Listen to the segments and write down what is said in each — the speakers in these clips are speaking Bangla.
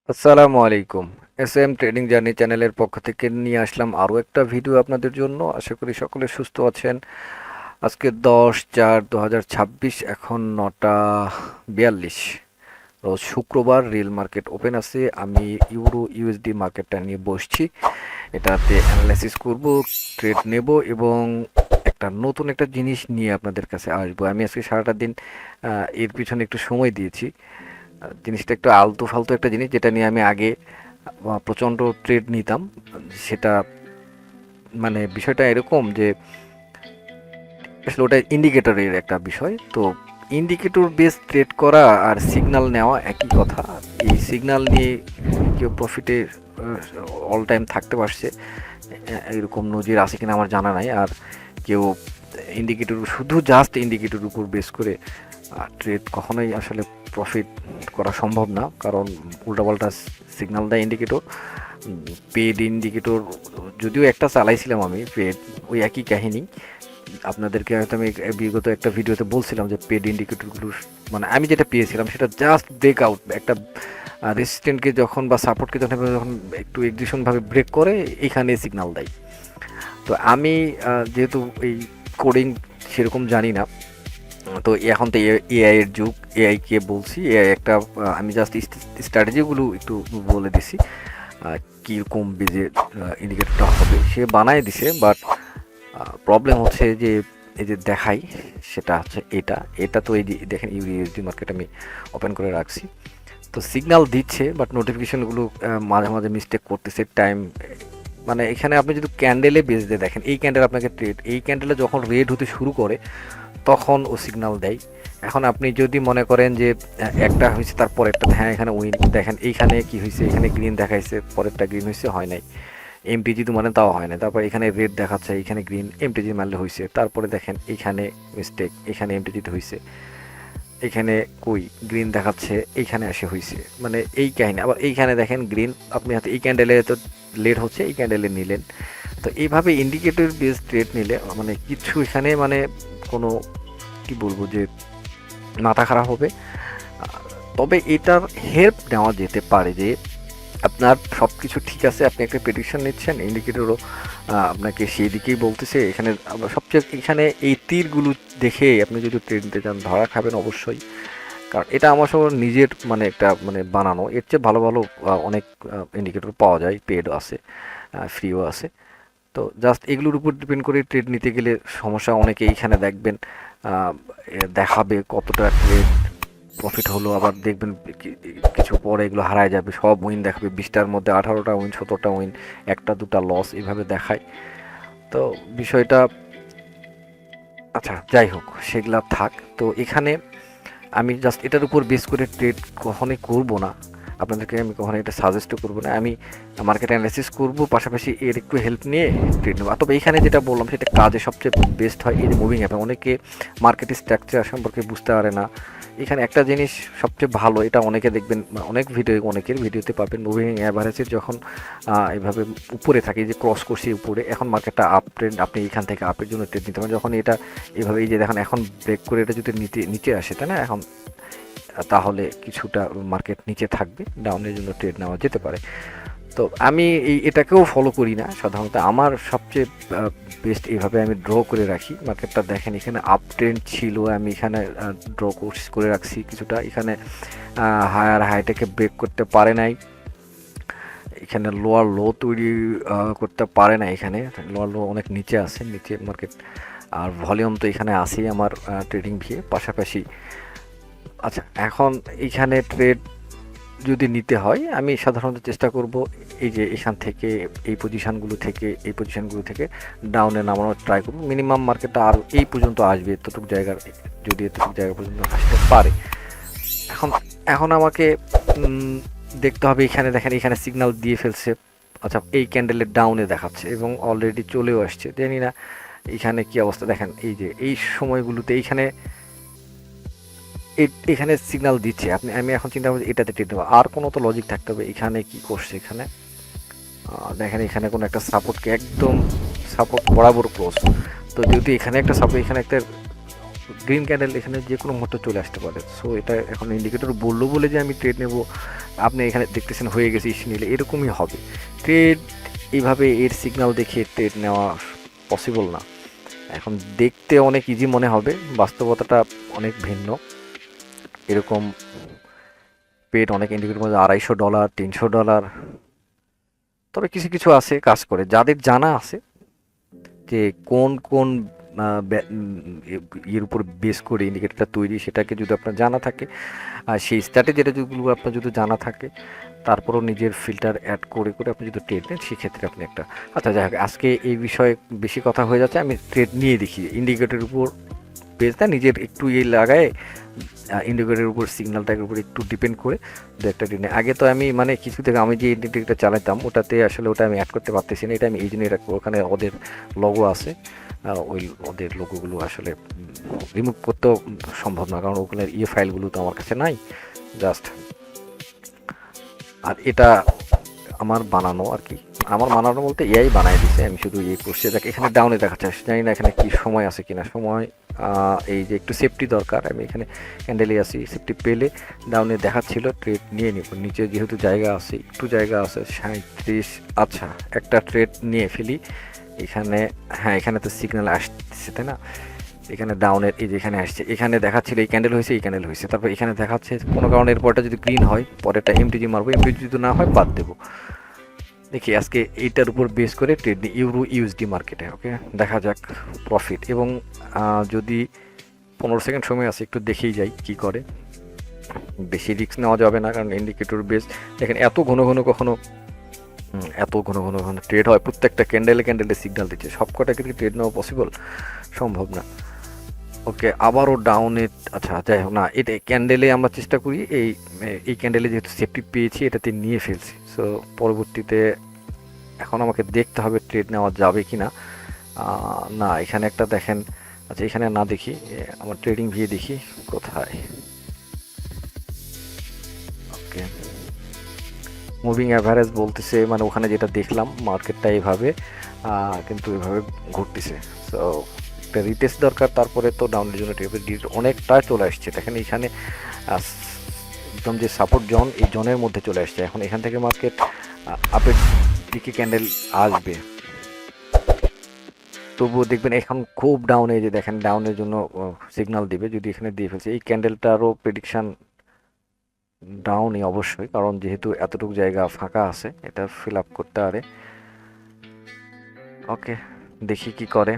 আসসালামু আলাইকুম। এসএম ট্রেডিং জার্নি চ্যানেলের পক্ষ থেকে নিয়ে আসলাম আরও একটা ভিডিও আপনাদের জন্য। আশা করি সকলে সুস্থ আছেন। আজকে 10/4/2026, এখন 9টা 42। রোজ শুক্রবার, রিয়েল মার্কেট ওপেন আছে। আমি ইউরো ইউএসডি মার্কেটটা নিয়ে বসছি। এটাতে অ্যানালাইসিস করব, ট্রেড নেব এবং নতুন একটা জিনিস নিয়ে আপনাদের কাছে আসবো। আমি আজকে সারাটা দিন এর পিছনে একটু সময় দিয়েছি। জিনিসটা একটু আলতু ফালতু একটা জিনিস, যেটা নিয়ে আমি আগে প্রচণ্ড ট্রেড নিতাম। সেটা মানে বিষয়টা এরকম যে আসলে ওটা ইন্ডিকেটরের একটা বিষয়। তো ইন্ডিকেটর বেস ট্রেড করা আর সিগন্যাল নেওয়া একই কথা। এই সিগন্যাল নিয়ে কেউ প্রফিটে অল টাইম থাকতে পারছে এরকম নজির আছে কিনা আমার জানা নাই। আর কেউ ইন্ডিকেটর, শুধু জাস্ট ইন্ডিকেটর উপর বেস করে ট্রেড কখনোই আসলে প্রফিট করা সম্ভব না, কারণ উল্টাপাল্টা সিগন্যাল দেয় ইন্ডিকেটর। পেড ইন্ডিকেটর যদিও একটা চালাইছিলাম আমি, পেড, ওই একই কাহিনী। আপনাদেরকে হয়তো আমি বিগত একটা ভিডিওতে বলছিলাম যে পেড ইন্ডিকেটরগুলো, মানে আমি যেটা পেয়েছিলাম সেটা জাস্ট ব্রেকআউট, একটা রেসিস্ট্যান্টকে যখন বা সাপোর্টকে যখন যখন একটু এগ্রেশনভাবে ব্রেক করে এইখানে সিগন্যাল দেয়। তো আমি যেহেতু এই কোডিং সেরকম জানি না, তো এখন তো এআই এর যুগ, এআইকে বলছি এআই একটা, আমি জাস্ট স্ট্র্যাটেজিগুলো একটু বলে দিছি কীরকম বেজে ইন্ডিকেটরটা হবে, সে বানায় দিছে। বাট প্রবলেম হচ্ছে যে এই যে দেখাই, সেটা হচ্ছে এটা এটা তো এই যে দেখেন ইউএসডি মার্কেট আমি ওপেন করে রাখছি। তো সিগন্যাল দিচ্ছে, বাট নোটিফিকেশনগুলো মাঝে মাঝে মিস্টেক করতেছে টাইম। মানে এখানে আপনি যদি ক্যান্ডেলে বেস দিয়ে দেখেন, এই ক্যান্ডেল আপনাকে ট্রেড, এই ক্যান্ডেলে যখন রেড হতে শুরু করে তখন ও সিগন্যাল দেয়। এখন আপনি যদি মনে করেন যে একটা হয়েছে তারপর একটা, হ্যাঁ এখানে উইন দেখেন, এইখানে কি হয়েছে, এখানে গ্রিন দেখাইছে, পরেরটা গ্রিন হয়েছে, হয় নাই। এমটিজি তো মানে তাও হয় না, তারপর এখানে রেড দেখাচ্ছে, এখানে গ্রিন, এমটিজি মারলে হয়েছে, তারপরে দেখেন এইখানে মিস্টেক, এখানে এমটিজিতে হয়েছে, এখানে কই গ্রিন দেখাচ্ছে, এইখানে এসে হয়েছে, মানে এই কাহিনী। আবার এইখানে দেখেন গ্রিন, আপনি হাতে এই ক্যান্ডেলে তো লেট হচ্ছে, এই ক্যান্ডেলে নিলেন। তো এইভাবে ইন্ডিকেটর বেস ট্রেড নিলে মানে কিছু এখানে মানে কোনো কি বলবো যে মাথা খারাপ হবে। তবে এটার হেল্প নেওয়া যেতে পারে যে আপনার সব কিছু ঠিক আছে, আপনি একটা প্রেডিকশন নিচ্ছেন, ইন্ডিকেটরও আপনাকে সেই দিকেই বলতেছে। এখানে সবচেয়ে এখানে এই তীরগুলো দেখে আপনি যদি ট্রেড নিতে চান, ধরা খাবেন অবশ্যই। কারণ এটা আমার সব নিজের মানে একটা মানে বানানো, এর চেয়ে ভালো ভালো অনেক ইন্ডিকেটর পাওয়া যায়, পেডও আছে, ফ্রিও আছে। তো জাস্ট এগুলোর উপর ডিপেন্ড করে ট্রেড নিতে গেলে সমস্যা। অনেকে এইখানে দেখবেন দেখাবে কতটা ট্রেড প্রফিট হলো, আবার দেখবেন কিছু পরে এগুলো হারায় যাবে, সব উইন দেখাবে, 20টার মধ্যে 18টা উইন, 17টা উইন, একটা দুটা লস, এইভাবে দেখায়। তো বিষয়টা, আচ্ছা যাই হোক সেগুলা থাক। তো এখানে আমি জাস্ট এটার উপর বেস করে ট্রেড কখনোই করব না, আপনাদেরকে আমি কখনো এটা সাজেস্টও করবো না। আমি মার্কেট অ্যানালাইসিস করব, পাশাপাশি এর একটু হেল্প নিয়ে ট্রেড নেবো। তবে এখানে যেটা বললাম সেটা কাজে সবচেয়ে বেস্ট হয় এই যে মুভিং অ্যাপে। অনেকে মার্কেটের স্ট্রাকচার সম্পর্কে বুঝতে পারে না। এখানে একটা জিনিস সবচেয়ে ভালো, এটা অনেকে দেখবেন, অনেক ভিডিও, অনেকের ভিডিওতে পাবেন, মুভিং অ্যাভারেজের যখন এভাবে উপরে থাকে, যে ক্রস করছে উপরে, এখন মার্কেটটা আপ ট্রেন্ড, আপনি এখান থেকে আপের জন্য ট্রেড নিতে পারেন। যখন এটা এভাবে এই যে দেখেন এখন ব্রেক করে এটা যদি নিচে আসে, তাই না, এখন তাহলে কিছুটা মার্কেট নিচে থাকবে, ডাউনের জন্য ট্রেড নেওয়া যেতে পারে। তো আমি এটাকেও ফলো করি না সাধারণত। আমার সবচেয়ে বেস্ট এইভাবে আমি ড্র করে রাখি মার্কেটটা। দেখেন এখানে আপ ট্রেন্ড ছিল, আমি এখানে ড্র করে রাখছি কিছুটা। এখানে হায়ার হাইটাকে ব্রেক করতে পারে নাই, এখানে লোয়ার লো তৈরি করতে পারে না, এখানে লোয়ার লো অনেক নিচে আছে, নিচে মার্কেট। আর ভলিউম তো এখানে আসেই আমার ট্রেডিং ভিয়ে পাশাপাশি। আচ্ছা, এখন এইখানে ট্রেড যদি নিতে হয়, আমি সাধারণত চেষ্টা করব এই যে এখান থেকে এই পজিশানগুলো থেকে ডাউনে নামানোর ট্রাই করব। মিনিমাম মার্কেটটা আর এই পর্যন্ত আসবে, এতটুকু জায়গার, যদি এতটুকু জায়গা পর্যন্ত আসতে পারে। এখন এখন আমাকে দেখতে হবে, এখানে দেখেন এখানে সিগন্যাল দিয়ে ফেলছে। আচ্ছা, এই ক্যান্ডেলের ডাউনে দেখাচ্ছে এবং অলরেডি চলেও আসছে, জানি না এখানে কি অবস্থা। দেখেন এই যে এই সময়গুলোতে এইখানে এখানে সিগন্যাল দিচ্ছে, আমি এখন চিন্তা করছি এটাতে ট্রেড দেবো। আর কোনো তো লজিক থাকতে হবে, এখানে কি করছে, এখানে দেখেন এখানে কোনো একটা সাপোর্টকে একদম সাপোর্ট বরাবর ক্লোজ। তো যেহেতু এখানে একটা সাপোর্ট, এখানে একটা গ্রিন ক্যান্ডেল এখানে যে কোনো মুহূর্তে চলে আসতে পারে। সো এটা এখন ইন্ডিকেটর বললো বলে যে আমি ট্রেড নেব, আপনি এখানে দেখতেছেন হয়ে গেছে ইস্যু নিলে, এরকমই হবে। ট্রেড এইভাবে এর সিগন্যাল দেখে ট্রেড নেওয়া পসিবল না। এখন দেখতে অনেক ইজি মনে হবে, বাস্তবতাটা অনেক ভিন্ন। এরকম পেড অনেক ইন্ডিকেটর মধ্যে $250, $300, তবে কিছু কিছু আছে কাজ করে, যাদের জানা আছে যে কোন কোন এর উপর বেস করে ইন্ডিকেটরটা তৈরি, সেটাকে যদি আপনার জানা থাকে আর সেই স্ট্র্যাটেজিটা যেগুলো আপনার যদি জানা থাকে, তারপরও নিজের ফিল্টার অ্যাড করে করে আপনি যদি ট্রেড নেন, সেক্ষেত্রে আপনি একটা, আচ্ছা যাই হোক, আজকে এই বিষয়ে বেশি কথা হয়ে যাচ্ছে, আমি ট্রেড নিয়ে দেখি ইন্ডিকেটরের উপর বেস না, নিজের একটু লাগায় ইন্ডিকেটরের উপর সিগন্যালটার উপর একটু ডিপেন্ড করে দু একটা ট্রেড নেই। আগে তো আমি মানে কিছু থেকে আমি যে ইন্ডিকেটরটা চালাতাম ওটাতে আসলে ওটা আমি অ্যাড করতে পারতেছি না, এটা আমি এই জন্যই রাখবো, ওখানে ওদের লগো আছে, ওই ওদের লোগোগুলো আসলে রিমুভ করতেও সম্ভব না, কারণ ওগুলোর ফাইলগুলো তো আমার কাছে নাই, জাস্ট। আর এটা আমার বানানো আর কি, আমার বানানো বলতে এআই বানাই দিছে, আমি শুধু করছি। দেখ এখানে ডাউনে দেখাচ্ছে, জানি না এখানে কি সময় আছে কিনা, সময় এই যে একটু সেফটি দরকার, আমি এখানে ক্যান্ডেলে আসি, সেফটি পেলে ডাউনে দেখাচ্ছিল, ট্রেড নিয়ে নিব, নিচে যেহেতু জায়গা আছে, একটু জায়গা আছে 37, আচ্ছা একটা ট্রেড নিয়ে ফেলি এখানে। হ্যাঁ এখানে তো সিগন্যাল আসছে তাই না, এখানে ডাউনের এই যে এখানে আসছে, এখানে দেখাচ্ছিল এই ক্যান্ডেল হয়েছে, এই ক্যান্ডেল হয়েছে, তারপর এখানে দেখাচ্ছে কোনো কারণে এরপরটা যদি গ্রিন হয় পরেরটা এমটিজি মারবো, এমটিজি যদি না হয় বাদ দেবো। দেখি আজকে এইটার উপর বেস করে ট্রেড নিই ইউরো ইউএসডি মার্কেটে। ওকে দেখা যাক প্রফিট, এবং যদি 15 সেকেন্ড সময় আছে একটু দেখেই যাই কি করে, বেশি রিস্ক নেওয়া যাবে না, কারণ ইন্ডিকেটর বেস দেখেন এত ঘন ঘন কখনো এত ঘন ঘন ঘন ট্রেড হয়, প্রত্যেকটা ক্যান্ডেলে ক্যান্ডেলে সিগন্যাল দিচ্ছে, সবকটা কিন্তু ট্রেড নেওয়া পসিবল সম্ভব না। ওকে আবারও ডাউনে, আচ্ছা যাই হোক না, এটা ক্যান্ডেলে আমরা চেষ্টা করি এই ক্যান্ডেলে যেহেতু সেফটি পেয়েছি এটাতে নিয়ে ফেলছি। সো পরবর্তীতে এখন আমাকে দেখতে হবে ট্রেড নেওয়া যাবে কি না। না এখানে একটা দেখেন, আচ্ছা এখানে না দেখি, আমার ট্রেডিং ভিউ দেখি কোথায়। ওকে মুভিং অ্যাভারেজ বলতেছে, মানে ওখানে যেটা দেখলাম মার্কেটটা এইভাবে, কিন্তু এভাবে ঘুরতেছে। সো একটা রিটেস্ট দরকার, তারপরে তো ডাউনের জন্য অনেকটা চলে আসছে, দেখেন এখানে একদম যে সাপোর্ট জোন, এই জোনের মধ্যে চলে আসছে, এখন এখান থেকে মার্কেট আপের দিকে ক্যান্ডেল আসবে, তবুও দেখবেন এখন খুব ডাউনে, যে দেখেন ডাউনের জন্য সিগন্যাল দিবে, যদি এখানে দিয়ে ফেলছে এই ক্যান্ডেলটারও প্রেডিকশান ডাউনই অবশ্যই, কারণ যেহেতু এতটুকু জায়গা ফাঁকা আছে এটা ফিল আপ করতে পারে। ওকে দেখি কি করে,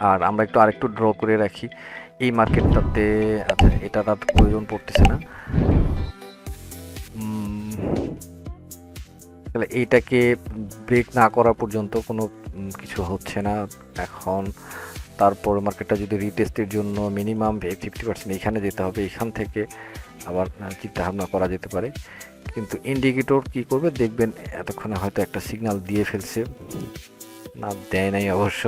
আর আমরা আরেকটু ড্র করে রাখি এই মার্কেটটাতে। আচ্ছা এটা তার প্রয়োজন পড়তেছে না, তাহলে এইটাকে ব্রেক না করা পর্যন্ত কোনো কিছু হচ্ছে না এখন। তারপর মার্কেটটা যদি রিটেস্টের জন্য মিনিমাম 50% এখানে যেতে হবে, এখান থেকে আবার চিন্তা ভাবনা করা যেতে পারে। কিন্তু ইন্ডিকেটর কি করবে দেখবেন, এতক্ষণে হয়তো একটা সিগন্যাল দিয়ে ফেলছে, না দেয় নাই অবশ্য,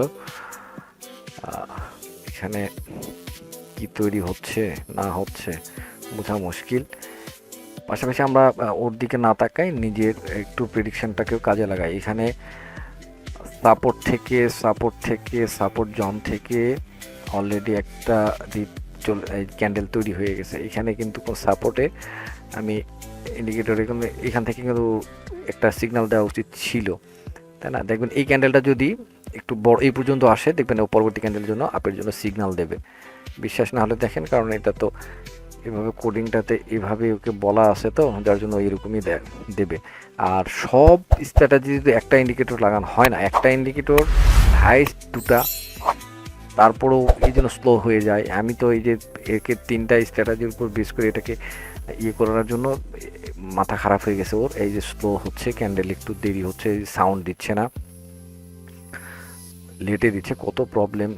এখানে কি তৈরি হচ্ছে না হচ্ছে বোঝা মুশকিল। পাশাপাশি আমরা ওর দিকে না তাকাই, নিজের একটু প্রেডিকশনটাকেও কাজে লাগাই। এখানে সাপোর্ট জোন থেকে অলরেডি একটা ক্যান্ডেল তৈরি হয়ে গেছে, এখানে কিন্তু সাপোর্টে আমি ইন্ডিকেটর এখান থেকে কিন্তু একটা সিগন্যাল দেওয়া উচিত ছিল, তাই না? দেখবেন এই ক্যান্ডেলটা যদি একটু বড় এই পর্যন্ত আসে, দেখবেন ও পরবর্তী ক্যান্ডেলের জন্য আপের জন্য সিগন্যাল দেবে। বিশ্বাস না হলে দেখেন, কারণ এটা তো এভাবে কোডিংটাতে এভাবে ওকে বলা আছে, তো যার জন্য এরকমই দেবে। আর সব স্ট্র্যাটেজি যদি একটা ইন্ডিকেটর লাগানো হয় না, একটা ইন্ডিকেটর হাইস্ট দুটা, তারপরেও এই জন্য স্লো হয়ে যায়। আমি তো এই যে একে 3টা স্ট্র্যাটেজির উপর বেস করে এটাকে করার জন্য মাথা খারাপ হয়ে গেছে ওর, এই যে স্লো হচ্ছে ক্যান্ডেল, একটু দেরি হচ্ছে, সাউন্ড দিচ্ছে না, লেটে দিচ্ছে, কত প্রবলেম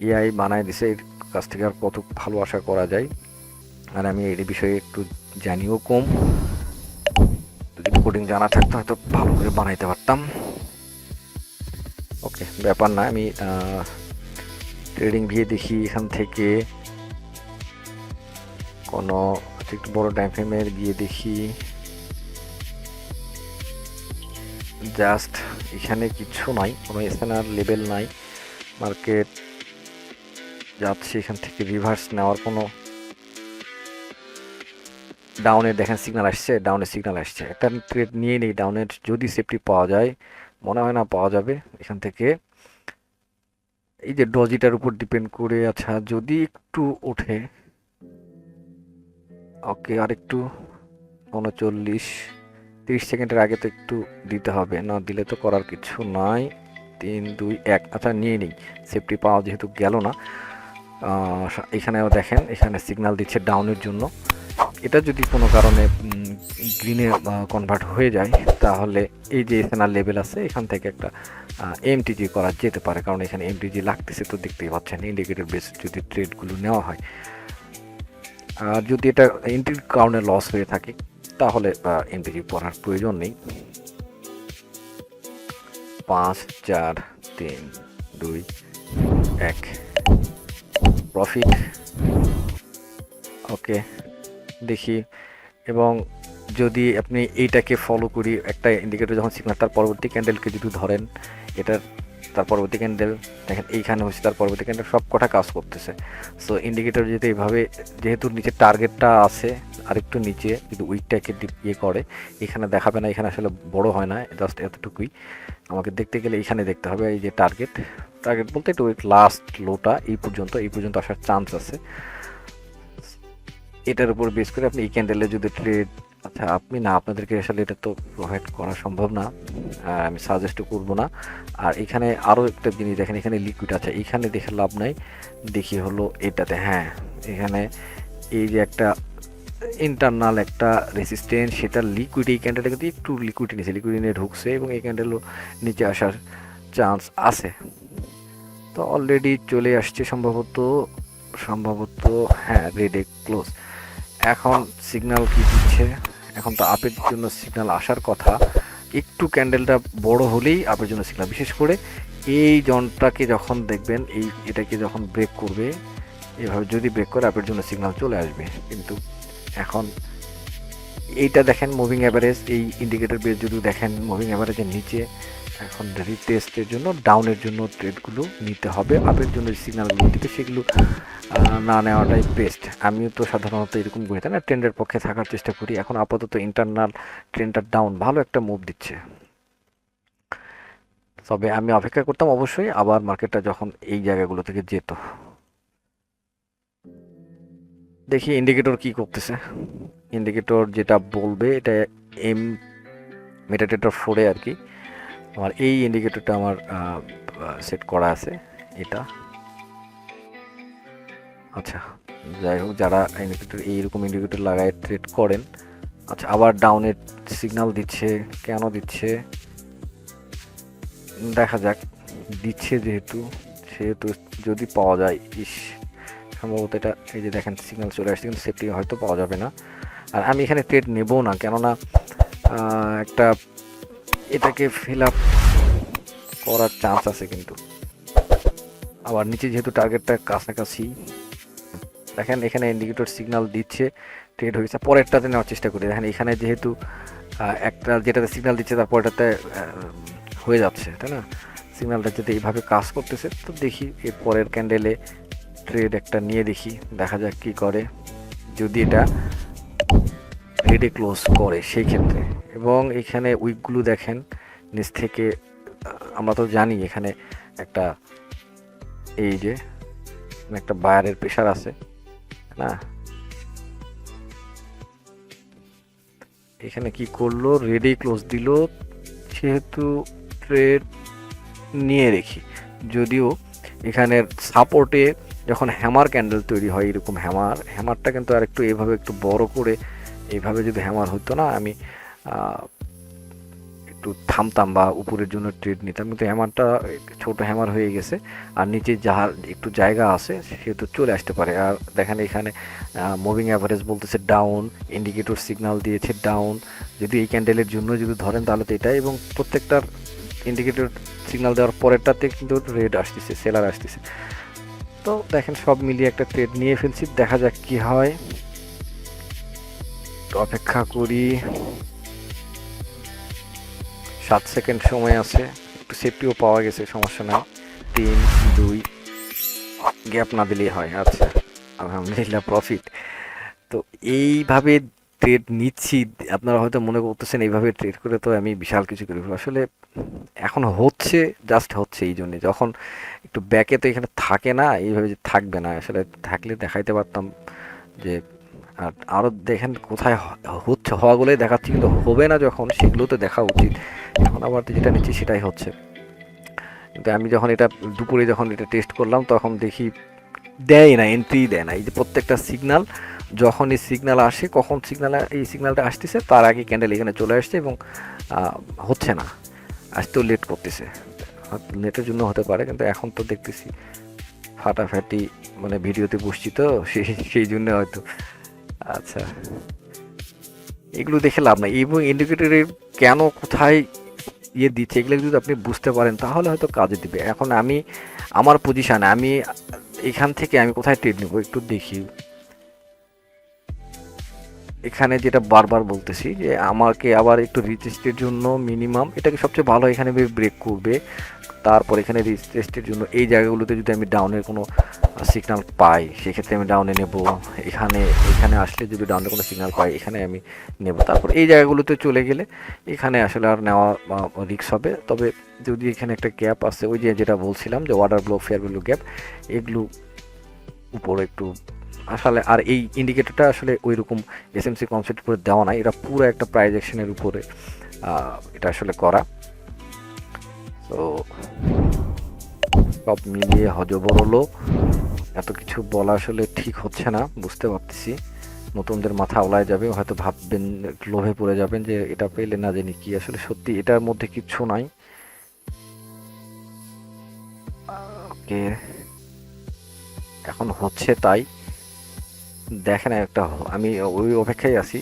এআই বানায় দিছে, এর কাছ থেকে আর কত ভালো আশা করা যায়। আর আমি এই বিষয়ে একটু জানিও কম, যদি কোডিং জানা থাকতো হয়তো ভালো করে বানাইতে পারতাম। ওকে ব্যাপার না, আমি ট্রেডিং ভিয়ে দেখি এখান থেকে কোনো একটু বড় টাইম ফ্রেমের গিয়ে দেখি, জাস্ট এখানে কিছু নাই, কোনো স্ক্যানার লেভেল নাই, মার্কেট যাচ্ছে, এখান থেকে রিভার্স নেওয়ার কোনো ডাউনের দেখেন সিগন্যাল আসছে, ডাউনের সিগন্যাল আসছে। একটা ট্রেড নিয়ে নেই ডাউনের, যদি সেফটি পাওয়া যায়, মনে হয় না পাওয়া যাবে এখান থেকে। এই যে ডজিটার উপর ডিপেন্ড করে, আচ্ছা যদি একটু ওঠে, ওকে আর একটু 39-30 সেকেন্ডের আগে তো একটু দিতে হবে, না দিলে তো করার কিছু নাই। 3-2-1, আচ্ছা নিয়ে নিই, সেফটি পাওয়া যেহেতু গেল না। এখানেও দেখেন এখানে সিগন্যাল দিচ্ছে ডাউনের জন্য। এটা যদি কোনো কারণে গ্রিনে কনভার্ট হয়ে যায়, তাহলে এই যে এসএনআর লেভেল আছে এখান থেকে একটা এমটিজি করা যেতে পারে, কারণ এখানে এমটিজি লাগতেছে তো দেখতেই পাচ্ছেন। ইন্ডিকেটর বেস যদি ট্রেডগুলো নেওয়া হয়, আর যদি এটা এন্ট্রির কারণে লস হয়ে থাকে, তাহলে এমটিজি করার প্রয়োজন নেই। 5 4 3 2 1 প্রফিট। ওকে দেখি, এবং যদি আপনি এইটাকে ফলো করি, একটা ইন্ডিকেটর যখন সিগন্যাল, তার পরবর্তী ক্যান্ডেলকে যদি ধরেন, এটার তার পরবর্তী ক্যান্ডেল দেখেন এইখানে হচ্ছে, তার পরবর্তী ক্যান্ডেল সব কটা কাজ করতেছে। সো ইন্ডিকেটর যদি এইভাবে, যেহেতু নিচে টার্গেটটা আছে আর একটু নিচে, যদি উইকটাকে ইয়ে করে, এখানে দেখাবে না, এখানে আসলে বড় হয় না, জাস্ট এতটুকুই আমাকে দেখতে গেলে এইখানে দেখতে হবে। এই যে টার্গেট বলতে একটু লাস্ট লোটা এই পর্যন্ত আসার চান্স আছে। এটার উপর বেস করে আপনি এই ক্যান্ডেলে যদি ট্রেড, আচ্ছা আপনি না, আপনাদেরকে আসলে এটা তো প্রোভাইড করা সম্ভব না, আমি সাজেস্টও করবো না। আর এখানে আরও একটা জিনিস দেখেন, এখানে লিকুইড আছে, এখানে দেখে লাভ নাই, দেখি হলো এটাতে। হ্যাঁ, এখানে এই যে একটা ইন্টারনাল একটা রেসিস্টেন্স, সেটা লিকুইড, এই ক্যান্ডেলটা কিন্তু একটু লিকুইড নিচে, লিকুইড নিয়ে ঢুকছে এবং এই ক্যান্ডেলও নিচে আসার চান্স আছে। তো অলরেডি চলে আসছে সম্ভবত হ্যাঁ, রেডে ক্লোজ। এখন সিগন্যাল কি দিচ্ছে, এখন তো আপের জন্য সিগন্যাল আসার কথা, একটু ক্যান্ডেলটা বড় হলেই আপের জন্য সিগন্যাল, বিশেষ করে এই জনটাকে যখন দেখবেন, এটাকে যখন ব্রেক করবে, এভাবে যদি ব্রেক করে আপের জন্য সিগন্যাল চলে আসবে। কিন্তু এখন এইটা দেখেন মুভিং অ্যাভারেজ, এই ইন্ডিকেটর বেস যদি দেখেন মুভিং অ্যাভারেজের নিচে, এখন রিটেস্টের জন্য ডাউনের জন্য ট্রেডগুলো নিতে হবে, আপের জন্য সিগন্যালগুলো দিতে, সেগুলো না নেওয়াটাই বেস্ট। আমিও তো সাধারণত এরকম করি, তাই না, ট্রেন্ডের পক্ষে থাকার চেষ্টা করি। এখন আপাতত ইন্টারনাল ট্রেন্ডটা ডাউন, ভালো একটা মুভ দিচ্ছে, তবে আমি অপেক্ষা করতাম অবশ্যই আবার মার্কেটটা যখন এই জায়গাগুলো থেকে যেত। দেখি ইন্ডিকেটর কি করতেছে। ইন্ডিকেটর যেটা বলবে, এটা এম মেটাটেটর 4-এ আর কি, আমার এই ইন্ডিকেটরটা আমার সেট করা আছে এটা। আচ্ছা যাই হোক, যারা ইন্ডিকেটর এইরকম ইন্ডিকেটর লাগায় ট্রেড করেন, আচ্ছা আবার ডাউনের সিগন্যাল দিচ্ছে, কেন দিচ্ছে দেখা যাক। দিচ্ছে যেহেতু যদি পাওয়া যায়, সম্ভবত এটা, এই যে দেখেন সিগন্যাল চলে আসছে, কিন্তু সেফটি হয়তো পাওয়া যাবে না। আর আমি এখানে ট্রেড নেবো না, কেননা একটা এটাকে ফিল আপ করার চান্স আছে, কিন্তু আবার নিচে যেহেতু টার্গেটটা কাছাকাছি, দেখেন এখানে ইন্ডিকেটর সিগন্যাল দিচ্ছে, ট্রেড হয়েছে, পরেরটাতে নেওয়ার চেষ্টা করি। দেখেন এখানে যেহেতু একটা যেটাতে সিগন্যাল দিচ্ছে, তারপরটাতে হয়ে যাচ্ছে, তাই না, সিগন্যালটা যদি এইভাবে কাজ করতেছে, তো দেখি এর পরের ক্যান্ডেলে ট্রেড একটা নিয়ে দেখি, দেখা যাক কি করে, যদি এটা রেডে ক্লোজ করে সেই ক্ষেত্রে। এবং এখানে উইকগুলো দেখেন নিচ থেকে, আমরা তো জানি এখানে একটা, এই যে একটা বায়ারের প্রেশার আছে না, এখানে কি করলো, রেডে ক্লোজ দিল, সেহেতু ট্রেড নিয়ে রেখি। যদিও এখানের সাপোর্টে যখন হ্যামার ক্যান্ডেল তৈরি হয়, এরকম হ্যামারটা কিন্তু আর একটু এইভাবে একটু বড় করে, এইভাবে যদি হ্যামার হতো না, আমি একটু থামতাম বা উপরের জন্য ট্রেড নিতাম, কিন্তু হ্যামারটা ছোট হ্যামার হয়ে গেছে, আর নিচে যার একটু জায়গা আছে সেহেতু চলে আসতে পারে। আর দেখেন এখানে মুভিং অ্যাভারেজ বলতেছে ডাউন, ইন্ডিকেটর সিগন্যাল দিয়েছে ডাউন, যদি এই ক্যান্ডেলের জন্য যদি ধরেন তাহলে তো এটাই, এবং প্রত্যেকটার ইন্ডিকেটর সিগন্যাল দেওয়ার পরেরটাতে কিন্তু রেড আসতেছে, সেলার আসতেছে। তো দেখেন সব মিলিয়ে একটা ট্রেড নিয়ে ফেলছি, দেখা যাক কি হয়, অপেক্ষা করি। 7 সেকেন্ড সময় আছে, একটু সেফটিও পাওয়া গেছে, সমস্যা নাই। 3 2 গ্যাপ না দিলেই হয়। আচ্ছা, আলহামদুলিল্লাহ প্রফিট। তো এইভাবে ট্রেড নিচ্ছি, আপনারা হয়তো মনে করতেছেন এইভাবে ট্রেড করে তো আমি বিশাল কিছু করে ফেলবো। আসলে এখন হচ্ছে, জাস্ট হচ্ছে এই জন্যে। যখন একটু ব্যাকে তো এখানে থাকে না, এইভাবে যে থাকবে না, আসলে থাকলে দেখাইতে পারতাম যে। আর আরও দেখেন কোথায় হচ্ছে, হওয়াগুলোই দেখাচ্ছি, কিন্তু হবে না যখন, সেগুলো তো দেখা উচিত। এখন আবার যেটা নিচ্ছি সেটাই হচ্ছে। কিন্তু আমি যখন এটা দুপুরে যখন এটা টেস্ট করলাম, তখন দেখি দেয় না, এন্ট্রি দেয় না। এই যে প্রত্যেকটা সিগনাল, যখন এই সিগনাল আসে, কখন সিগনাল, এই সিগনালটা আসতেছে তার আগে ক্যান্ডেল এখানে চলে আসছে, এবং হচ্ছে না, আসতেও লেট করতেছে। নেটের জন্য হতে পারে, কিন্তু এখন তো দেখতেছি ফাটাফাটি, মানে ভিডিওতে বসছি তো সেই জন্য হয়তো। আচ্ছা, এগুলো দেখে লাভ নাই, এবং ইন্ডিকেটরের কেন কোথায় দিচ্ছে, এগুলো যদি আপনি বুঝতে পারেন তাহলে হয়তো কাজে দিবে। এখন আমি আমার পজিশানে, আমি এখান থেকে আমি কোথায় ট্রেড নেবো একটু দেখি। এখানে যেটা বারবার বলতেছি যে আমাকে আবার একটু রিটেস্টের জন্য মিনিমাম, এটাকে সবচেয়ে ভালো এখানে ব্রেক করবে। তারপর এখানে রিটেস্টের জন্য এই জায়গাগুলোতে যদি আমি ডাউনের কোনো সিগন্যাল পাই, সেক্ষেত্রে আমি ডাউনে নেব। এখানে এখানে আসলে যদি ডাউনের কোনো সিগন্যাল পাই, এখানে আমি নেব। তারপর এই জায়গাগুলোতে চলে গেলে এখানে আসলে আর নেওয়া রিস্ক হবে। তবে যদি এখানে একটা গ্যাপ আছে, ওই যে যেটা বলছিলাম যে order block, fair value gap, এগুলো উপরে একটু আসলে। আর এই ইন্ডিকেটরটা আসলে ওই রকম এসএমসি কনসেপ্ট করে দেওয়া নাই, এটা পুরো একটা প্রাইজ অ্যাকশনের উপরে এটা আসলে করা। তো সব মিলিয়ে হজবরল, এত কিছু বলা আসলে ঠিক হচ্ছে না, বুঝতে পারতেছি। নতুনদের মাথা ওলায় যাবে, হয়তো ভাববেন, লোভে পড়ে যাবেন যে এটা পেলে না জানি কি, আসলে সত্যি এটার মধ্যে কিচ্ছু নাই। ওকে, এখন হচ্ছে তাই দেখেন একটা, আমি ওই অপেক্ষায় আছি।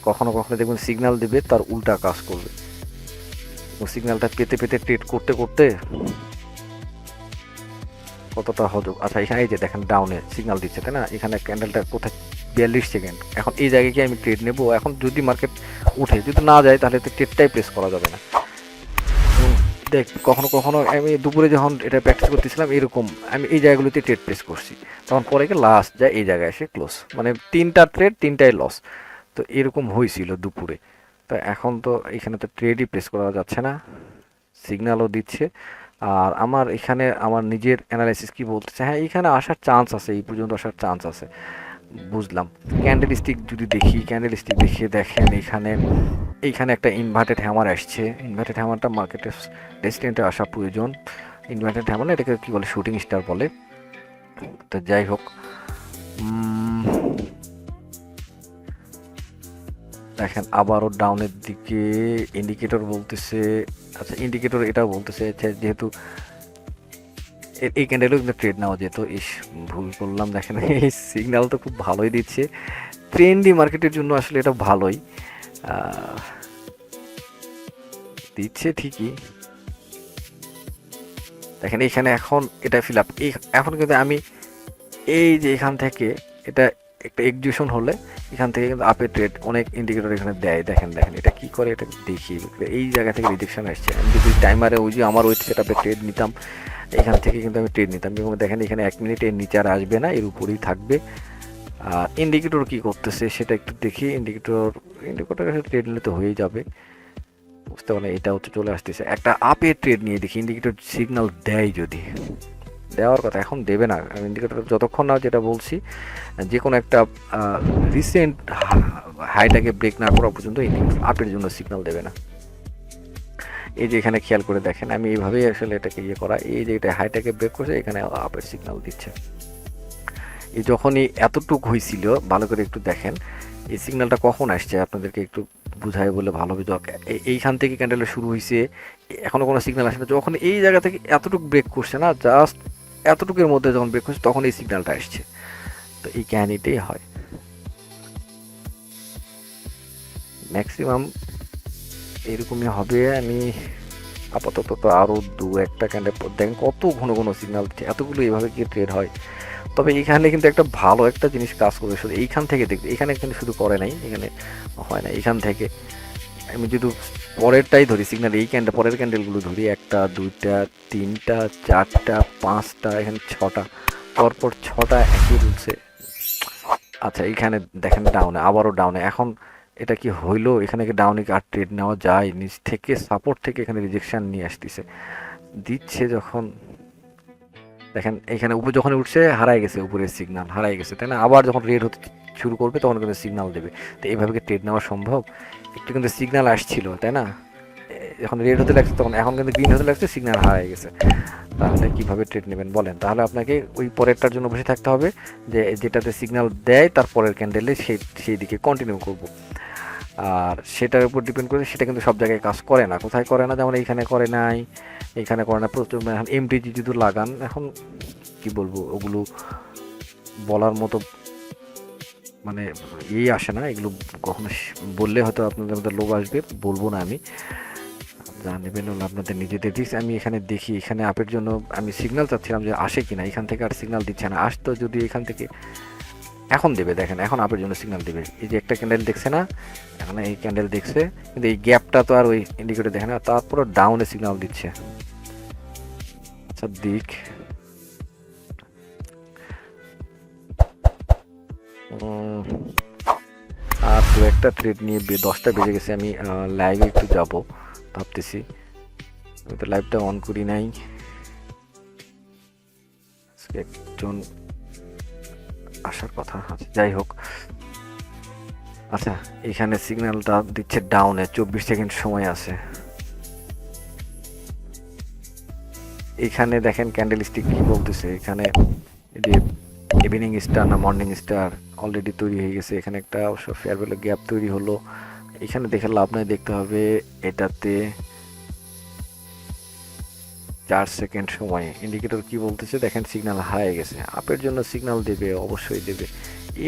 কখনো কখনো দেখবেন সিগন্যাল দেবে, তার উল্টা কাজ করবে, এবং সিগন্যালটা পেতে পেতে ট্রেড করতে করতে কতটা হজব। আচ্ছা, এখানে এই যে দেখেন ডাউনে সিগন্যাল দিচ্ছে, তাই না? এখানে ক্যান্ডেলটা কোথায়, 42 সেকেন্ড। এখন এই জায়গায় কি আমি ট্রেড নেব? এখন যদি মার্কেট উঠে, যদি না যায়, তাহলে তো ট্রেডটাই প্লেস করা যাবে না। দেখ, কখনো কখনো আমি দুপুরে যখন এটা প্র্যাকটিস করতেছিলাম, এরকম আমি এই জায়গাগুলোতে ট্রেড প্লেস করছি, তখন পরে গিয়ে লাস্ট যায় এই জায়গায় এসে ক্লোজ, মানে 3টা ট্রেড 3টাই লস। তো এরকম হয়েছিল দুপুরে। তো এখন তো এখানে তো ট্রেডই প্লেস করা যাচ্ছে না, সিগন্যালও দিচ্ছে। আর আমার এখানে আমার নিজের অ্যানালাইসিস কি বলতেছে, হ্যাঁ এখানে আসার চান্স আছে, এই পর্যন্ত আসার চান্স আছে, বুঝলাম। ক্যান্ডেল স্টিক যদি দেখি, ক্যান্ডেল স্টিক দেখিয়ে দেখেন এখানে, এইখানে একটা ইনভার্টেড হ্যামার আসছে। ইনভার্টেড হ্যামারটা মার্কেটের রেসিডেন্টে আসা প্রয়োজন। ইনভার্টেড হ্যামার না, এটাকে কী বলে, শুটিং স্টার বলে। তো যাই হোক, দেখেন আবারও ডাউনের দিকে ইন্ডিকেটর বলতেছে। আচ্ছা, ইন্ডিকেটর এটাও বলতেছে যেহেতু এই ক্যান্ডেলও কিন্তু ট্রেড নেওয়া যেত। ইস, ভুল করলাম। দেখেন এই সিগন্যাল তো খুব ভালোই দিচ্ছে, ট্রেন্ডি মার্কেটের জন্য আসলে এটা ভালোই দিচ্ছে ঠিকই। দেখেন এইখানে এখন এটা ফিল আপ, এখন কিন্তু আমি এই যে এখান থেকে এটা একটা এক্সিকিউশন হলে এখান থেকে কিন্তু আপে ট্রেড অনেক ইন্ডিকেটর এখানে দেয়। দেখেন দেখেন এটা কি করে, এটা দেখি। এই জায়গা থেকে রিজেকশন আসছে, আমি যদি টাইমারে ওই যে আমার ওই সেট আপে ট্রেড নিতাম, এখান থেকে কিন্তু আমি ট্রেড নিতাম, এবং দেখেন এখানে 1 মিনিট এর নিচে আর আসবে না, এর উপরেই থাকবে। আর ইন্ডিকেটর কি করতেছে সেটা একটু দেখি। ইন্ডিকেটর ট্রেড নিলে তো হয়েই যাবে, বুঝতে পারলাম। এটা হচ্ছে চলে আসতেছে, একটা আপের ট্রেড নিয়ে দেখি ইন্ডিকেটর সিগন্যাল দেয়। যদি দেওয়ার কথা, এখন দেবে না ইন্ডিকেটর, যতক্ষণ না, যেটা বলছি, যে কোনো একটা রিসেন্ট হাইটাকে ব্রেক না করা পর্যন্ত ইন্ডিকেটর আপের জন্য সিগন্যাল দেবে না। এই যে এখানে খেয়াল করে দেখেন, আমি এইভাবেই আসলে এটাকে করা। এই যে এটা হাইটাকে ব্রেক করছে, এখানে আপের সিগন্যাল দিচ্ছে। এই যখনই এতটুক হয়েছিল, ভালো করে একটু দেখেন এই সিগন্যালটা কখন আসছে, আপনাদেরকে একটু বুঝাই বলে ভালো হবে। এইখান থেকে ক্যান্ডেলটা শুরু হয়েছে, এখনো কোনো সিগন্যাল আসে না। যখন এই জায়গা থেকে এতটুকু ব্রেক করছে না, জাস্ট এতটুকুর মধ্যে যখন ব্রেক করছে, তখন এই সিগন্যালটা আসছে। তো এই ক্যানিটাই হয় ম্যাক্সিমাম, এরকমই হবে। আমি আপাতত তো আরও 2-1টা ক্যান্ডেল দেখেন কত ঘন ঘন সিগন্যাল দিচ্ছে, এতগুলো এইভাবে কি ট্রেড হয়? তবে এখানে কিন্তু একটা ভালো একটা জিনিস কাজ করবে, শুধু এইখান থেকে দেখবে, এখানে কিন্তু শুধু করে নাই, এখানে হয় না। এইখান থেকে আমি যদি পরেরটাই ধরি সিগন্যাল, এই পরের ক্যান্ডেলগুলো ধরি, 1টা 2টা 3টা 4টা 5টা, এখানে 6টা, পরপর 6টা একই রুলসে। আচ্ছা এইখানে দেখেন ডাউনে, আবারও ডাউনে। এখন এটা কি হইলো? এখানে কি ডাউনে কি আর ট্রেড নেওয়া যায়? নিচ থেকে সাপোর্ট থেকে এখানে রিজেকশন নিয়ে আসতেছে, দিচ্ছে যখন দেখেন এখানে উপরে যখন উঠছে হারাই গেছে, উপরের সিগন্যাল হারাই গেছে, তাই না? আবার যখন রেড হতে শুরু করবে তখন কিন্তু সিগন্যাল দেবে। তো এইভাবে কি ট্রেড নেওয়া সম্ভব? একটু কিন্তু সিগন্যাল আসছিল, তাই না? যখন রেড হতে লাগছে তখন, এখন কিন্তু গ্রিন হতে লাগছে, সিগন্যাল হারাই গেছে। তাহলে কিভাবে ট্রেড নেবেন বলেন? তাহলে আপনাকে ওই পরেরটার জন্য বসে থাকতে হবে, যে যেটাতে সিগন্যাল দেয় তার পরের ক্যান্ডেলে সেই দিকে কন্টিনিউ করব। আর সেটার উপর ডিপেন্ড করে সেটা কিন্তু সব জায়গায় কাজ করে না। কোথায় করে না? যেমন এইখানে করে নাই, এইখানে করে না প্রচুর। এখন এমটিজি যদি লাগান, এখন কি বলবো, ওগুলো বলার মতো মানে আসে না এগুলো। কখনো বললে হয়তো আপনাদের মধ্যে লোভ আসবে, বলবো না আমি। যা নেবেন হলো আপনাদের নিজেদের রিস্ক। আমি এখানে দেখি, এখানে আপের জন্য আমি সিগন্যাল চাচ্ছিলাম যে আসে কিনা, এখান থেকে আর সিগন্যাল দিচ্ছে না। আসতো যদি এখান থেকে, এখন দেবে দেখেন, এখন আপের জন্য সিগন্যাল দেবে। এই যে একটা ক্যান্ডেল দেখছে না, এখন এই ক্যান্ডেল দেখছে, কিন্তু এই গ্যাপটা তো আর ওই ইন্ডিকেটর দেখে না, তারপরে ডাউনে সিগন্যাল দিচ্ছে। আচ্ছা দিক, আর দু একটা ট্রেড নিয়ে 10টা বেজে গেছে। আমি লাইভে একটু যাব ভাবতেছি, আমি তো লাইভটা অন করি নাই। একজন আসার কথা আছে, যাই হোক। আচ্ছা এখানে সিগন্যালটা দিচ্ছে ডাউনে, 24 সেকেন্ড সময় আছে। এখানে দেখেন ক্যান্ডেল স্টিক কি বলতেছে, এখানে যে ইভিনিং স্টার না মর্নিং স্টার অলরেডি তৈরি হয়ে গেছে। এখানে একটা অবশ্য ফেয়ার ভ্যালু গ্যাপ তৈরি হলো। এখানে দেখে লাভ নাই, দেখতে হবে এটাতে 4 সেকেন্ড সময়। ইন্ডিকেটর কি বলতেছে দেখেন, সিগন্যাল হারিয়ে গেছে। আপের জন্য সিগন্যাল দেবে, অবশ্যই দেবে।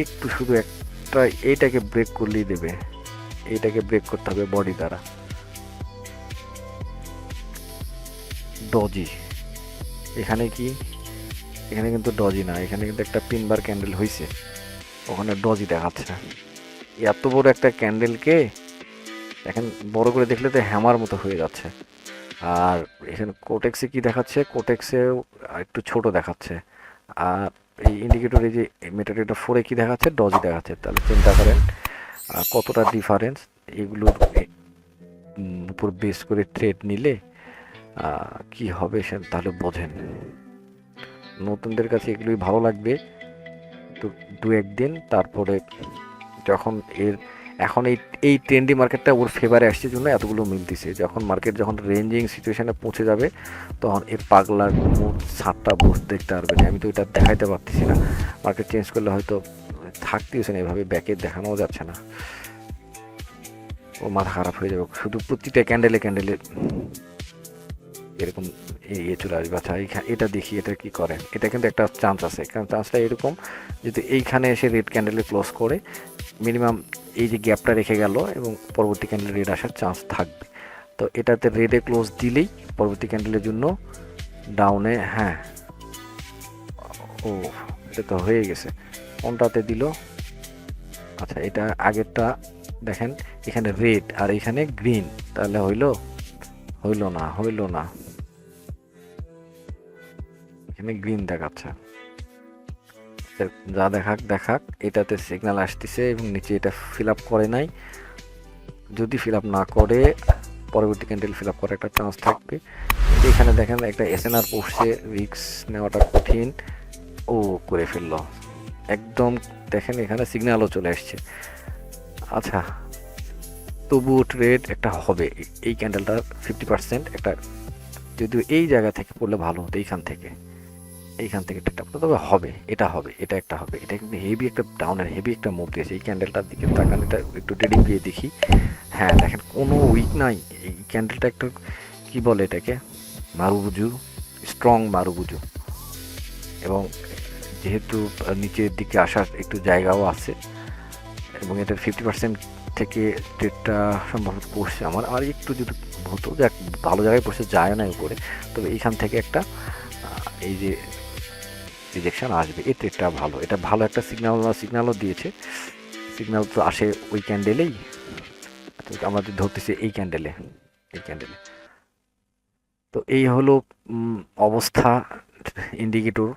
একটু শুধু একটা এইটাকে ব্রেক করলেই দেবে, এইটাকে ব্রেক করতে হবে বডি দ্বারা। ডজি, এখানে কি, এখানে কিন্তু ডজি না, এখানে কিন্তু একটা পিনবার ক্যান্ডেল হয়েছে, ওখানে ডজি দেখাচ্ছে না। এত বড় একটা ক্যান্ডেলকে দেখেন বড় করে দেখলে তো হ্যামার মতো হয়ে যাচ্ছে। আর এখানে কোটেক্সে কি দেখাচ্ছে, কোটেক্সেও একটু ছোট দেখাচ্ছে। আর এই ইন্ডিকেটর, এই যে মেটাডেটা 4-এ কি দেখাচ্ছে, ডজি দেখাচ্ছে। তাহলে চিন্তা করেন কতটা ডিফারেন্স। এগুলোর উপর বেস করে ট্রেড নিলে কি হবে সে তাহলে বোঝেন। নতুনদের কাছে এগুলোই ভালো লাগবে তো দু একদিন, তারপরে যখন এর এখন এই ট্রেন্ডি মার্কেটটা ওর ফেভারে আসছে জন্য এতগুলো মিলতেছে। যখন মার্কেট যখন রেঞ্জিং সিচুয়েশনে পৌঁছে যাবে তখন এর পাগলার মুড 7টা বুস্ট দেখতে পারবে না। আমি তো এটা দেখাইতে পারতেছি না, মার্কেট চেঞ্জ করলে হয়তো থাকতেছে না, এভাবে ব্যাকে দেখানোও যাচ্ছে না। ও মাথা খারাপ হয়ে যাবে, শুধু প্রতিটা ক্যান্ডেলে ক্যান্ডেলে এরকম চলে আসবে। আচ্ছা এটা দেখি, এটা কি করে। এটা কিন্তু একটা চান্স আছে, কারণ চান্সটা এরকম, যদি এইখানে এসে রেড ক্যান্ডেলে ক্লোজ করে মিনিমাম এই যে গ্যাপটা রেখে গেল এবং পরবর্তী ক্যান্ডেল রেড আসার চান্স থাকবে। তো এটাতে রেডে ক্লোজ দিলেই পরবর্তী ক্যান্ডেলের জন্য ডাউনে, হ্যাঁ ও এটা তো হয়ে গেছে। কোনটাতে দিল? আচ্ছা এটা আগেরটা দেখেন, এখানে রেড আর এখানে গ্রিন, তাহলে হইলো না, এখানে গ্রিন দেখাচ্ছে। যা দেখাক, এটাতে সিগন্যাল আসতেছে এবং নিচে এটা ফিল আপ করে নাই। যদি ফিল আপ না করে পরবর্তী ক্যান্ডেল ফিল আপ করার একটা চান্স থাকবে। এখানে দেখেন একটা এসএনআর পড়ছে, রিস্ক নেওয়াটা কঠিন। ও করে ফেললো একদম, দেখেন এখানে সিগন্যালও চলে আসছে। আচ্ছা তবুও ট্রেড একটা হবে, এই ক্যান্ডেলটা 50% একটা, যদিও এই জায়গা থেকে পড়লে ভালো হতো, এইখান থেকে ট্রেডটা, তবে হবে, এটা হবে, এটা একটা হবে। এটা কিন্তু হেভি একটা ডাউনের হেভি একটা মুভ দিয়েছে। এই ক্যান্ডেলটার দিকে তাকান, এটা একটু ট্রেডিং দিয়ে দেখি। হ্যাঁ দেখেন কোনো উইক নাই, এই ক্যান্ডেলটা একটু কি বলে এটাকে, মারুবুজু, স্ট্রং মারুবুজু। এবং যেহেতু নিচের দিকে আসার একটু জায়গাও আছে এবং এটার 50% থেকে ট্রেডটা সম্ভবত পড়ছে। আমার একটু যদি হতো যে ভালো জায়গায় পড়ছে, যায় না উপরে, তবে এইখান থেকে একটা এই যে রিজেকশন আসবে, এই ট্রেডটা ভালো, এটা ভালো একটা সিগন্যালও দিয়েছে। সিগন্যাল তো আসে ওই ক্যান্ডেলেই, আমরা ধরতেছি এই ক্যান্ডেলে। তো এই হলো অবস্থা ইন্ডিকেটর।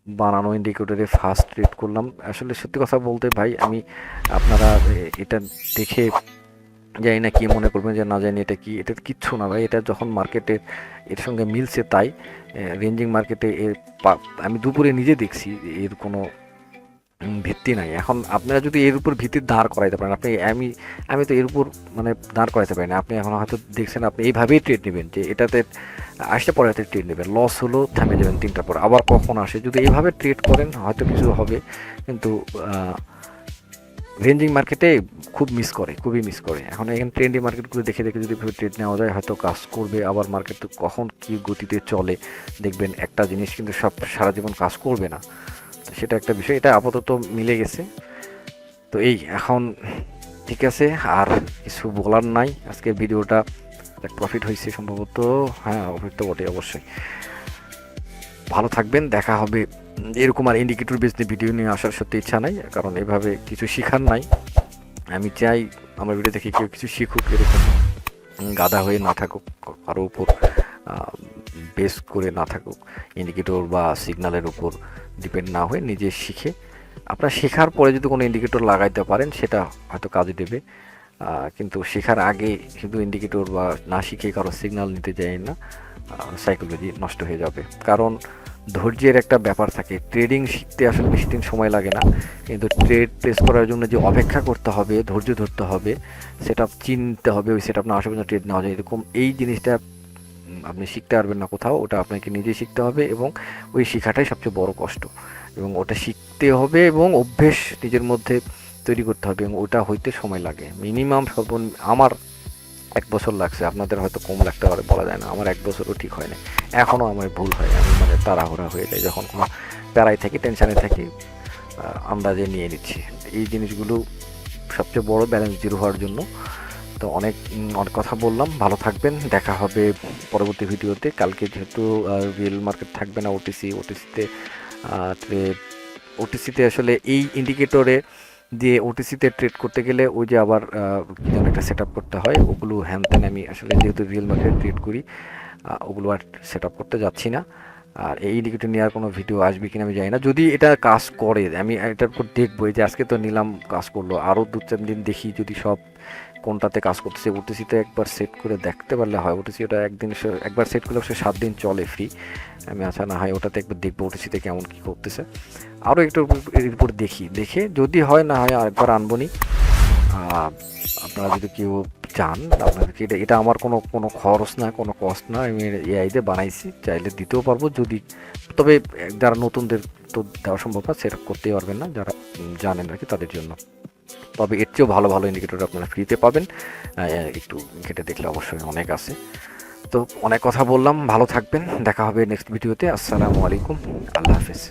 বানানো ইন্ডিকেটরে ফার্স্ট ট্রেড করলাম। আসলে সত্যি কথা বলতে ভাই আমি আপনারা এটা দেখে জানি না কি মনে করবেন যে না জানি এটা কি, এটা কিচ্ছু না ভাই। এটা যখন মার্কেটে এর সঙ্গে মিলছে তাই রেঞ্জিং মার্কেটে আমি দুপুরে নিজে দেখছি এর কোনো ভিত্তি নাই। এখন আপনারা যদি এর উপর ভিত্তি দাঁড় করাইতে পারেন, আমি তো এর উপর মানে দাঁড় করাইতে পারি না। আপনি এখন হয়তো দেখছেন আপনি এইভাবেই ট্রেড নেবেন যে এটাতে আসতে পরে হাতে ট্রেড নেবেন, লস হলো থামে যাবেন 3টার পর, আবার কখন আসে যদি এইভাবে ট্রেড করেন হয়তো কিছু হবে। কিন্তু রেঞ্জিং মার্কেটে খুব মিস করে, খুবই মিস করে। এখন এখানে ট্রেন্ডি মার্কেটগুলো দেখে দেখে যদি ট্রেড নেওয়া যায় হয়তো কাজ করবে। আবার মার্কেট কখন কী গতিতে চলে দেখবেন, একটা জিনিস কিন্তু সব সারা জীবন কাজ করবে না। সেটা একটা বিষয়, এটা আপাতত মিলে গেছে। তো এই এখন ঠিক আছে, আর কিছু বলার নাই। আজকে ভিডিওটা প্রফিট হয়েছে সম্ভবত, হ্যাঁ প্রফিট তো বটে অবশ্যই। ভালো থাকবেন, দেখা হবে। এরকম আর ইন্ডিকেটর বেসড ভিডিও নিয়ে আসার সত্যি ইচ্ছা নাই, কারণ এভাবে কিছু শেখার নাই। আমি চাই আমার ভিডিও দেখে কেউ কিছু শিখুক, এরকম গাধা হয়ে না থাকুক, কারো উপর বেস করে না থাকুক, ইন্ডিকেটর বা সিগন্যালের উপর ডিপেন্ড না হয়ে নিজে শিখে আপনার শেখার পরে যদি কোনো ইন্ডিকেটর লাগাইতে পারেন সেটা হয়তো কাজে দেবে। কিন্তু শেখার আগে শুধু ইন্ডিকেটর বা না শিখে কারো সিগন্যাল নিতে যায় না, সাইকোলজি নষ্ট হয়ে যাবে। কারণ ধৈর্যের একটা ব্যাপার থাকে, ট্রেডিং শিখতে আসলে বেশি দিন সময় লাগে না, কিন্তু ট্রেড প্লেস করার জন্য যে অপেক্ষা করতে হবে, ধৈর্য ধরতে হবে, সেটা চিনতে হবে, ওই সেটা আপনার আশেপাশে ট্রেড নেওয়া যায় এরকম এই জিনিসটা আপনি শিখতে পারবেন না কোথাও, ওটা আপনাকে নিজেই শিখতে হবে এবং ওই শেখাটাই সবচেয়ে বড় কষ্ট। এবং ওটা শিখতে হবে এবং অভ্যেস নিজের মধ্যে তৈরি করতে হবে, এবং ওটা হইতে সময় লাগে মিনিমাম আমার 1 বছর লাগছে, আপনাদের হয়তো কম লাগতে পারে, বলা যায় না। আমার 1 বছরও ঠিক হয় না, এখনও আমার ভুল হয়, আমি মানে তাড়াহুড়া হয়ে যায় যখন কোনো প্যারায় থাকি, টেনশানে থাকি, আন্দাজে নিয়ে নিচ্ছি। এই জিনিসগুলো সবচেয়ে বড় ব্যালেন্স জিরো হওয়ার জন্য। তো অনেক অনেক কথা বললাম, ভালো থাকবেন, দেখা হবে পরবর্তী ভিডিওতে। কালকে যেহেতু রিয়েল মার্কেট থাকবে না, ওটিসিতে আসলে এই ইন্ডিকেটরে দিয়ে ওটিসিতে ট্রেড করতে গেলে ওই যে আবার কী যেন একটা সেট আপ করতে হয়, ওগুলো হ্যান ত্যান আমি আসলে যেহেতু রিয়েল মার্কেটে ট্রেড করি ওগুলো আর সেট আপ করতে যাচ্ছি না। আর এই ইন্ডিকেটর নেওয়ার কোনো ভিডিও আসবে কিনা আমি জানি না, যদি এটা কাজ করে আমি এটার উপর দেখবো। এই যে আজকে তো নিলাম, কাজ করলো, আরও 2-4 দিন দেখি যদি সব কোনটাতে কাজ করতেছে। ওটিসিতে একবার সেট করে দেখতে পারলে হয়, ওটিসি ওটা একবার সেট করলে সে 7 দিন চলে ফ্রি। আমি আচ্ছা না হয় ওটাতে একবার দেখবো ওটিসিতে কেমন কী করতেছে, আরও একটু এর উপর দেখে যদি হয় না হয় আরেকবার আনবনি। আপনারা যদি কেউ চান, আপনাদেরকে এটা আমার কোনো খরচ না, কোনো কস্ট না, আমি এআই দিয়ে বানাইছি, চাইলে দিতেও পারবো যদি। তবে যারা নতুনদের তো দেওয়া সম্ভব না, সেটা করতেই পারবেন না, যারা জানেন আর কি তাদের জন্য। তবে এর চেয়েও ভালো ভালো ইন্ডিকেটর আপনারা ফ্রিতে পাবেন, একটু ঘেটে দেখলে অবশ্যই অনেক আছে। তো অনেক কথা বললাম, ভালো থাকবেন, দেখা হবে নেক্সট ভিডিওতে। আসসালামু আলাইকুম, আল্লাহ হাফেজ।